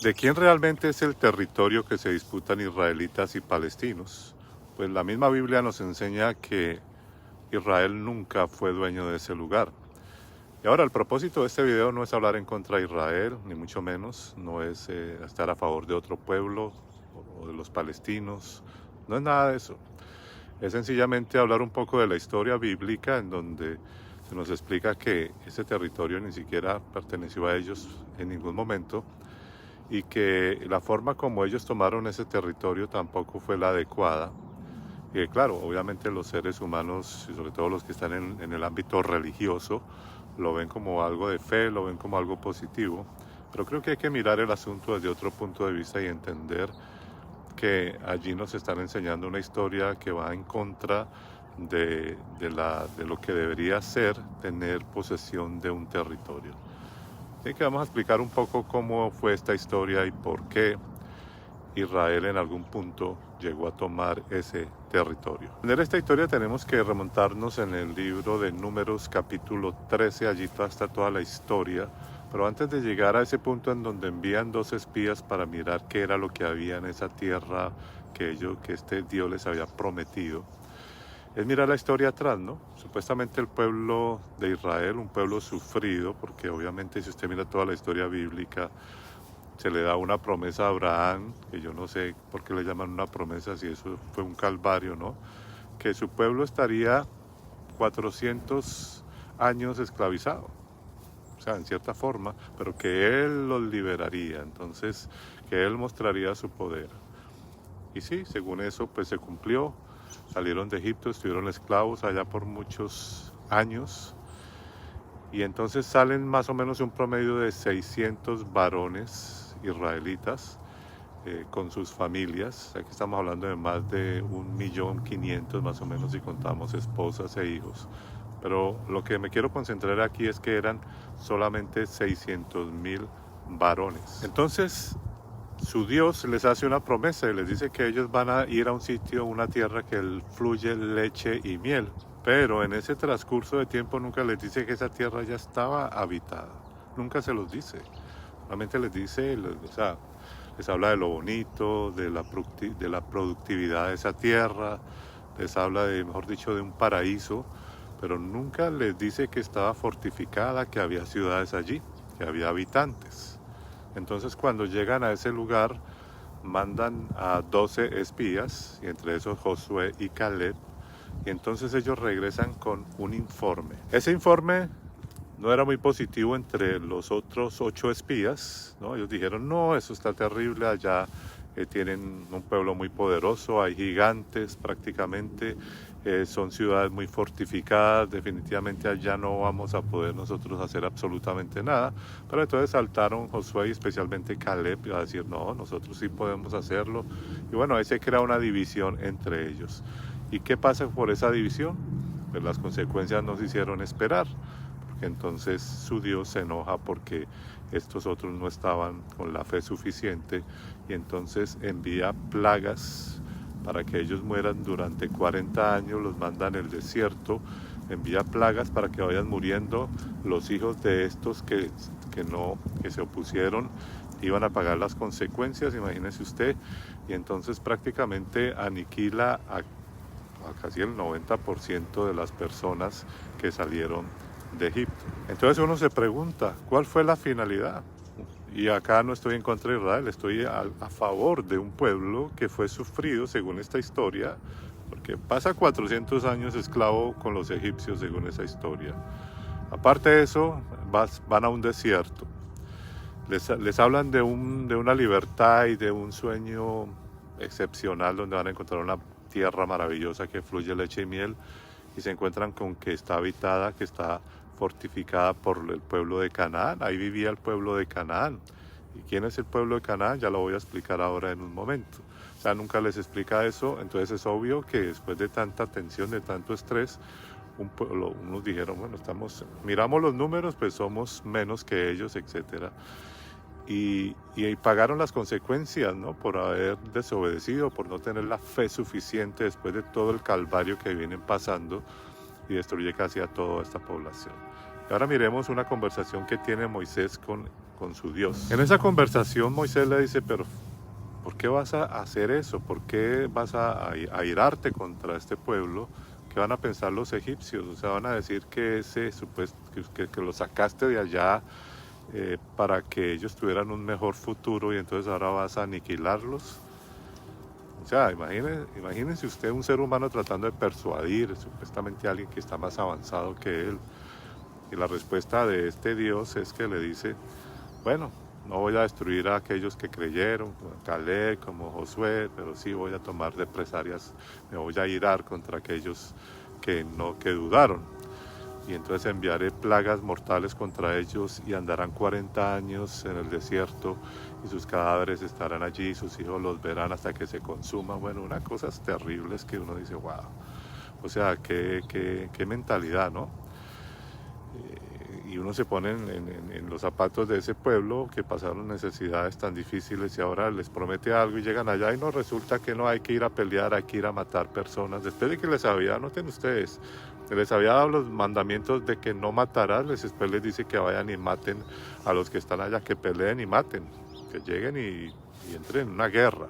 ¿De quién realmente es el territorio que se disputan israelitas y palestinos? Pues la misma Biblia nos enseña que Israel nunca fue dueño de ese lugar. Y ahora el propósito de este video no es hablar en contra de Israel, ni mucho menos, no es estar a favor de otro pueblo o de los palestinos, no es nada de eso. Es sencillamente hablar un poco de la historia bíblica en donde se nos explica que ese territorio ni siquiera perteneció a ellos en ningún momento y que la forma como ellos tomaron ese territorio tampoco fue la adecuada. Y claro, obviamente los seres humanos, y sobre todo los que están en el ámbito religioso, lo ven como algo de fe, lo ven como algo positivo, pero creo que hay que mirar el asunto desde otro punto de vista y entender que allí nos están enseñando una historia que va en contra de lo que debería ser tener posesión de un territorio. Así que vamos a explicar un poco cómo fue esta historia y por qué Israel en algún punto llegó a tomar ese territorio. Para entender esta historia tenemos que remontarnos en el libro de Números capítulo 13, allí está toda la historia, pero antes de llegar a ese punto en donde envían 2 espías para mirar qué era lo que había en esa tierra que este Dios les había prometido, es mirar la historia atrás, ¿no? Supuestamente el pueblo de Israel, un pueblo sufrido, porque obviamente si usted mira toda la historia bíblica, se le da una promesa a Abraham, que yo no sé por qué le llaman una promesa, si eso fue un calvario, ¿no? Que su pueblo estaría 400 años esclavizado, o sea, en cierta forma, pero que él los liberaría, entonces que él mostraría su poder. Y sí, según eso, pues se cumplió, salieron de Egipto, estuvieron esclavos allá por muchos años, y entonces salen más o menos un promedio de 600 varones israelitas con sus familias. Aquí estamos hablando de más de 1.500.000 más o menos si contamos esposas e hijos. Pero lo que me quiero concentrar aquí es que eran solamente 600.000 varones. Entonces su Dios les hace una promesa y les dice que ellos van a ir a un sitio, una tierra que fluye leche y miel. Pero en ese transcurso de tiempo nunca les dice que esa tierra ya estaba habitada. Nunca se los dice. Solamente les dice, les habla de lo bonito, de la productividad de esa tierra, les habla de, mejor dicho, de un paraíso, pero nunca les dice que estaba fortificada, que había ciudades allí, que había habitantes. Entonces cuando llegan a ese lugar, mandan a 12 espías, y entre esos Josué y Caleb, y entonces ellos regresan con un informe. Ese informe no era muy positivo entre los otros 8 espías, ¿no? Ellos dijeron, no, eso está terrible, allá tienen un pueblo muy poderoso, hay gigantes prácticamente, son ciudades muy fortificadas, definitivamente allá no vamos a poder nosotros hacer absolutamente nada. Pero entonces saltaron Josué y especialmente Caleb a decir, no, nosotros sí podemos hacerlo. Y bueno, ahí se crea una división entre ellos. ¿Y qué pasa por esa división? Pues las consecuencias no se hicieron esperar. Entonces su Dios se enoja porque estos otros no estaban con la fe suficiente y entonces envía plagas para que ellos mueran durante 40 años, los manda en el desierto, envía plagas para que vayan muriendo los hijos de estos que se opusieron, iban a pagar las consecuencias, imagínese usted, y entonces prácticamente aniquila a casi el 90% de las personas que salieron de Egipto. Entonces uno se pregunta, ¿cuál fue la finalidad? Y acá no estoy en contra de Israel, estoy a favor de un pueblo que fue sufrido, según esta historia, porque pasa 400 años esclavo con los egipcios, según esa historia. Aparte de eso, van a un desierto. Les hablan de una libertad y de un sueño excepcional donde van a encontrar una tierra maravillosa que fluye leche y miel, y se encuentran con que está habitada, que está fortificada por el pueblo de Canaán. Ahí vivía el pueblo de Canaán. ¿Y quién es el pueblo de Canaán? Ya lo voy a explicar ahora en un momento. O sea, nunca les explica eso, entonces es obvio que después de tanta tensión, de tanto estrés, unos dijeron, bueno, miramos los números, pues somos menos que ellos, etcétera. Y pagaron las consecuencias, ¿no? Por haber desobedecido, por no tener la fe suficiente después de todo el calvario que vienen pasando y destruye casi a toda esta población. Y ahora miremos una conversación que tiene Moisés con con su Dios. En esa conversación Moisés le dice, pero ¿por qué vas a hacer eso? ¿Por qué vas a irarte contra este pueblo? ¿Qué van a pensar los egipcios? O sea, van a decir que que lo sacaste de allá para que ellos tuvieran un mejor futuro y entonces ahora vas a aniquilarlos. O sea, imagínense usted un ser humano tratando de persuadir supuestamente a alguien que está más avanzado que él. Y la respuesta de este Dios es que le dice, bueno, no voy a destruir a aquellos que creyeron, como Caleb, como Josué, pero sí voy a tomar represalias, me voy a irar contra aquellos que dudaron. Y entonces enviaré plagas mortales contra ellos y andarán 40 años en el desierto y sus cadáveres estarán allí y sus hijos los verán hasta que se consuman. Bueno, unas cosas terribles que uno dice, wow. O sea, qué mentalidad, ¿no? Y uno se pone en los zapatos de ese pueblo que pasaron necesidades tan difíciles y ahora les promete algo y llegan allá y no resulta que no hay que ir a pelear, hay que ir a matar personas. Después de que noten ustedes, les había dado los mandamientos de que no matarás, después les dice que vayan y maten a los que están allá, que peleen y maten, que lleguen y entren en una guerra.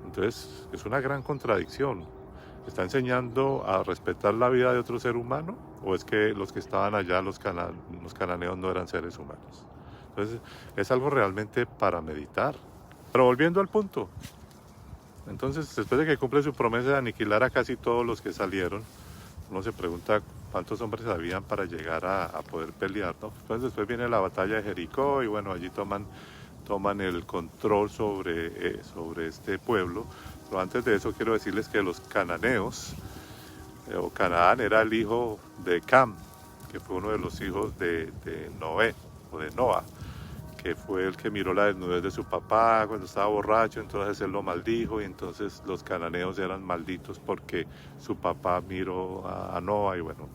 Entonces es una gran contradicción. ¿Está enseñando a respetar la vida de otro ser humano? ¿O es que los que estaban allá, los cananeos, no eran seres humanos? Entonces, es algo realmente para meditar. Pero volviendo al punto, entonces, después de que cumple su promesa de aniquilar a casi todos los que salieron, uno se pregunta cuántos hombres habían para llegar a poder pelear, ¿no? Entonces, después viene la batalla de Jericó y bueno, allí toman el control sobre este pueblo. Pero antes de eso quiero decirles que los cananeos, o Canaán, era el hijo de Cam, que fue uno de los hijos de Noé, o de Noah, que fue el que miró la desnudez de su papá cuando estaba borracho, entonces él lo maldijo y entonces los cananeos eran malditos porque su papá miró a Noah y bueno,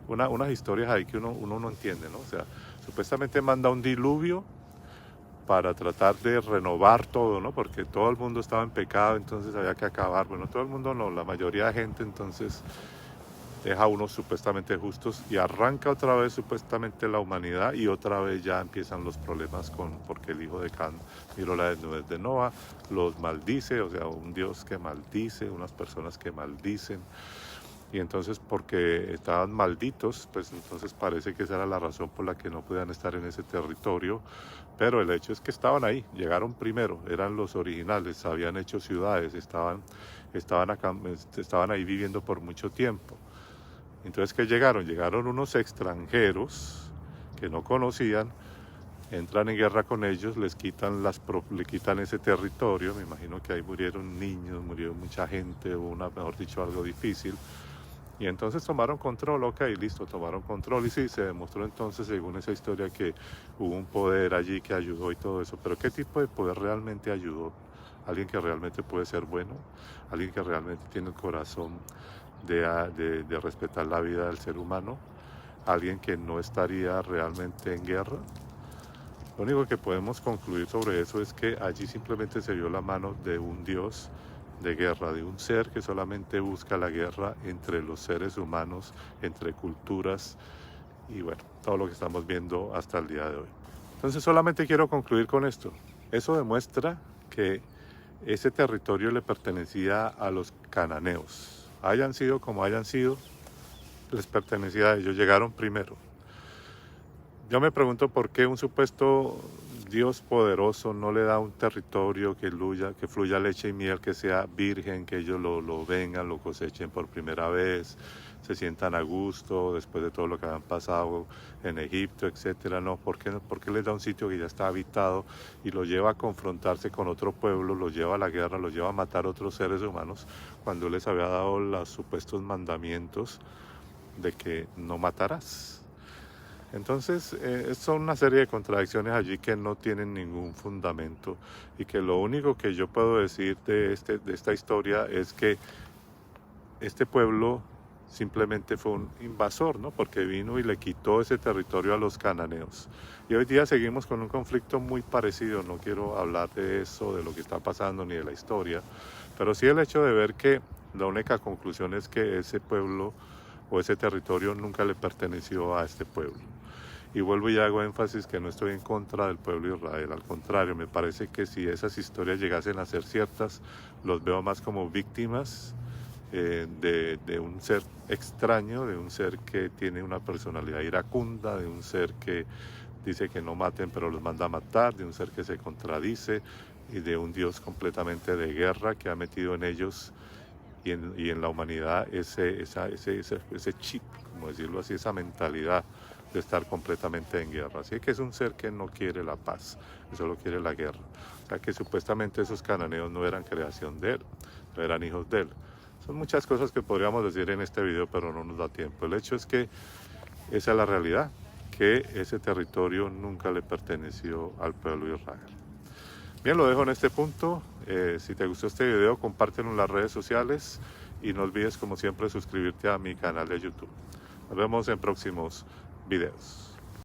unas historias ahí que uno no entiende, ¿no? O sea, supuestamente manda un diluvio para tratar de renovar todo, ¿no? Porque todo el mundo estaba en pecado, entonces había que acabar. Bueno, todo el mundo no, la mayoría de gente entonces deja a unos supuestamente justos y arranca otra vez supuestamente la humanidad y otra vez ya empiezan los problemas porque el hijo de Can miró la desnudez de Noah, los maldice, o sea, un Dios que maldice, unas personas que maldicen. Y entonces porque estaban malditos, pues entonces parece que esa era la razón por la que no podían estar en ese territorio, pero el hecho es que estaban ahí, llegaron primero, eran los originales, habían hecho ciudades, estaban ahí viviendo por mucho tiempo. Entonces, ¿qué llegaron? Llegaron unos extranjeros que no conocían, entran en guerra con ellos, le quitan ese territorio, me imagino que ahí murieron niños, murió mucha gente, mejor dicho, algo difícil. Y entonces tomaron control, ok, listo, tomaron control y sí, se demostró entonces, según esa historia, que hubo un poder allí que ayudó y todo eso. Pero ¿qué tipo de poder realmente ayudó? Alguien que realmente puede ser bueno, alguien que realmente tiene el corazón de respetar la vida del ser humano, alguien que no estaría realmente en guerra. Lo único que podemos concluir sobre eso es que allí simplemente se vio la mano de un Dios de guerra, de un ser que solamente busca la guerra entre los seres humanos, entre culturas y bueno, todo lo que estamos viendo hasta el día de hoy. Entonces solamente quiero concluir con esto. Eso demuestra que ese territorio le pertenecía a los cananeos. Hayan sido como hayan sido, les pertenecía a ellos, llegaron primero. Yo me pregunto por qué un supuesto Dios poderoso no le da un territorio que fluya leche y miel, que sea virgen, que ellos lo vengan, lo cosechen por primera vez, se sientan a gusto después de todo lo que han pasado en Egipto, etcétera. No, ¿por qué les da un sitio que ya está habitado y lo lleva a confrontarse con otro pueblo, lo lleva a la guerra, lo lleva a matar a otros seres humanos cuando les había dado los supuestos mandamientos de que no matarás? Entonces, son una serie de contradicciones allí que no tienen ningún fundamento y que lo único que yo puedo decir de esta historia es que este pueblo simplemente fue un invasor, ¿no? Porque vino y le quitó ese territorio a los cananeos. Y hoy día seguimos con un conflicto muy parecido. No quiero hablar de eso, de lo que está pasando, ni de la historia, pero sí el hecho de ver que la única conclusión es que ese pueblo o ese territorio nunca le perteneció a este pueblo. Y vuelvo y hago énfasis que no estoy en contra del pueblo de Israel, al contrario, me parece que si esas historias llegasen a ser ciertas, los veo más como víctimas de un ser extraño, de un ser que tiene una personalidad iracunda, de un ser que dice que no maten pero los manda a matar, de un ser que se contradice y de un Dios completamente de guerra que ha metido en ellos y en la humanidad ese chip, como decirlo así, esa mentalidad de estar completamente en guerra. Así que es un ser que no quiere la paz, que solo quiere la guerra. O sea que supuestamente esos cananeos no eran creación de él, no eran hijos de él. Son muchas cosas que podríamos decir en este video, pero no nos da tiempo. El hecho es que esa es la realidad, que ese territorio nunca le perteneció al pueblo de Israel. Bien, lo dejo en este punto. Si te gustó este video, compártelo en las redes sociales y no olvides, como siempre, suscribirte a mi canal de YouTube. Nos vemos en próximos videos.